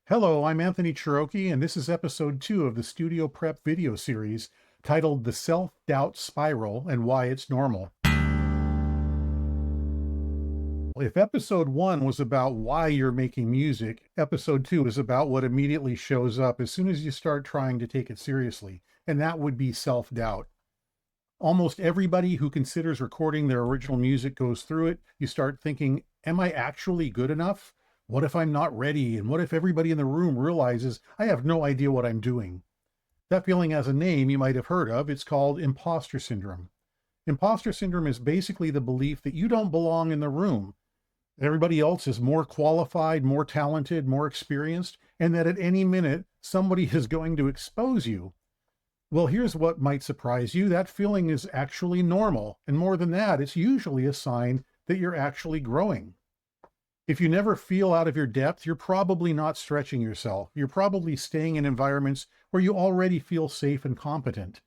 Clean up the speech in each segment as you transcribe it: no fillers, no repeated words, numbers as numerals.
Hello, I'm Anthony Cherokee, and this is episode 2 of the Studio Prep video series titled The Self-Doubt Spiral and Why It's Normal. If episode 1 was about why you're making music, episode 2 is about what immediately shows up as soon as you start trying to take it seriously, and that would be self-doubt. Almost everybody who considers recording their original music goes through it. You start thinking, am I actually good enough? What if I'm not ready? And what if everybody in the room realizes I have no idea what I'm doing? That feeling has a name you might have heard of. It's called imposter syndrome. Imposter syndrome is basically the belief that you don't belong in the room. Everybody else is more qualified, more talented, more experienced, and that at any minute, somebody is going to expose you. Well, here's what might surprise you. That feeling is actually normal. And more than that, it's usually a sign that you're actually growing. If you never feel out of your depth, you're probably not stretching yourself. You're probably staying in environments where you already feel safe and competent.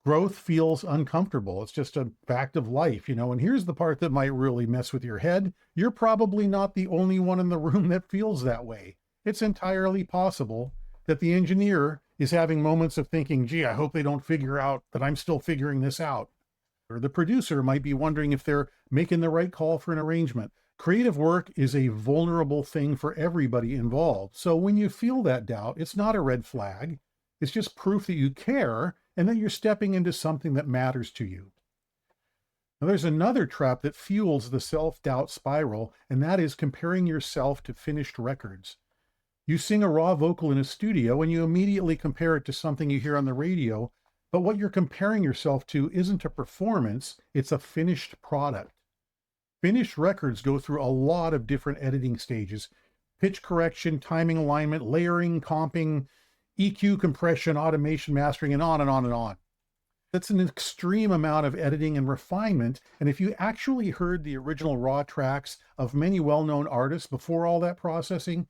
Growth feels uncomfortable. It's just a fact of life, and here's the part that might really mess with your head. You're probably not the only one in the room that feels that way. It's entirely possible that the engineer is having moments of thinking, gee, I hope they don't figure out that I'm still figuring this out. Or the producer might be wondering if they're making the right call for an arrangement. Creative work is a vulnerable thing for everybody involved. So when you feel that doubt, it's not a red flag. It's just proof that you care and that you're stepping into something that matters to you. Now, there's another trap that fuels the self-doubt spiral, and that is comparing yourself to finished records. You sing a raw vocal in a studio and you immediately compare it to something you hear on the radio, but what you're comparing yourself to isn't a performance, it's a finished product. Finished records go through a lot of different editing stages: pitch correction, timing alignment, layering, comping, EQ, compression, automation, mastering, and on and on and on. That's an extreme amount of editing and refinement. And if you actually heard the original raw tracks of many well-known artists before all that processing,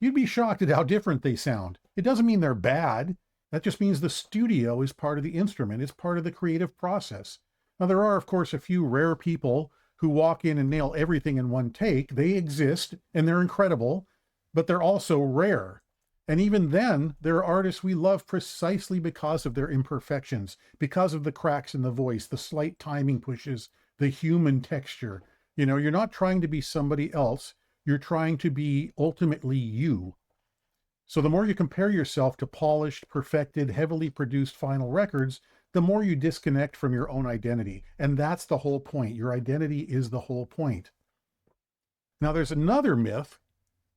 you'd be shocked at how different they sound. It doesn't mean they're bad. That just means the studio is part of the instrument. It's part of the creative process. Now, there are, of course, a few rare people who walk in and nail everything in one take. They exist and they're incredible, but they're also rare. And even then, there are artists we love precisely because of their imperfections, because of the cracks in the voice, the slight timing pushes, the human texture. You're not trying to be somebody else. You're trying to be ultimately you. So the more you compare yourself to polished, perfected, heavily produced final records, the more you disconnect from your own identity. And that's the whole point. Your identity is the whole point. Now, there's another myth,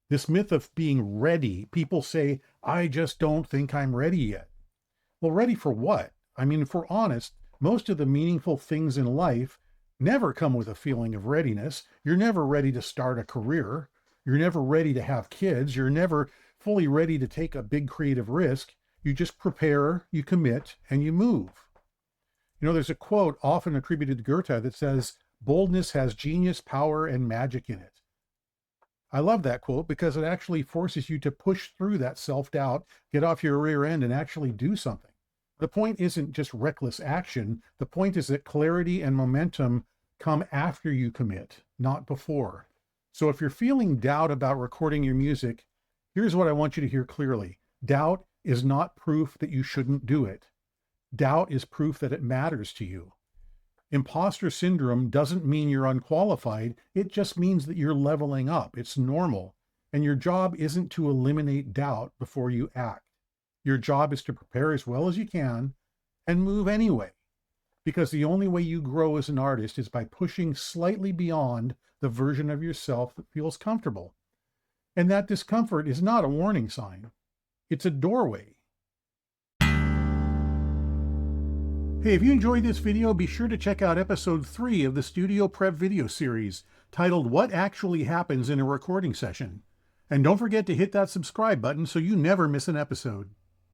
this myth of being ready. People say, I just don't think I'm ready yet. Well, ready for what? I mean, if we're honest, most of the meaningful things in life never come with a feeling of readiness. You're never ready to start a career. You're never ready to have kids. You're never fully ready to take a big creative risk. You just prepare, you commit, and you move. There's a quote often attributed to Goethe that says, boldness has genius, power, and magic in it. I love that quote because it actually forces you to push through that self-doubt, get off your rear end, and actually do something. The point isn't just reckless action. The point is that clarity and momentum come after you commit, not before. So if you're feeling doubt about recording your music, here's what I want you to hear clearly. Doubt is not proof that you shouldn't do it. Doubt is proof that it matters to you. Imposter syndrome doesn't mean you're unqualified. It just means that you're leveling up. It's normal. And your job isn't to eliminate doubt before you act. Your job is to prepare as well as you can and move anyway. Because the only way you grow as an artist is by pushing slightly beyond the version of yourself that feels comfortable. And that discomfort is not a warning sign. It's a doorway. Hey, if you enjoyed this video, be sure to check out episode 3 of the Studio Prep video series titled What Actually Happens in a Recording Session. And don't forget to hit that subscribe button so you never miss an episode.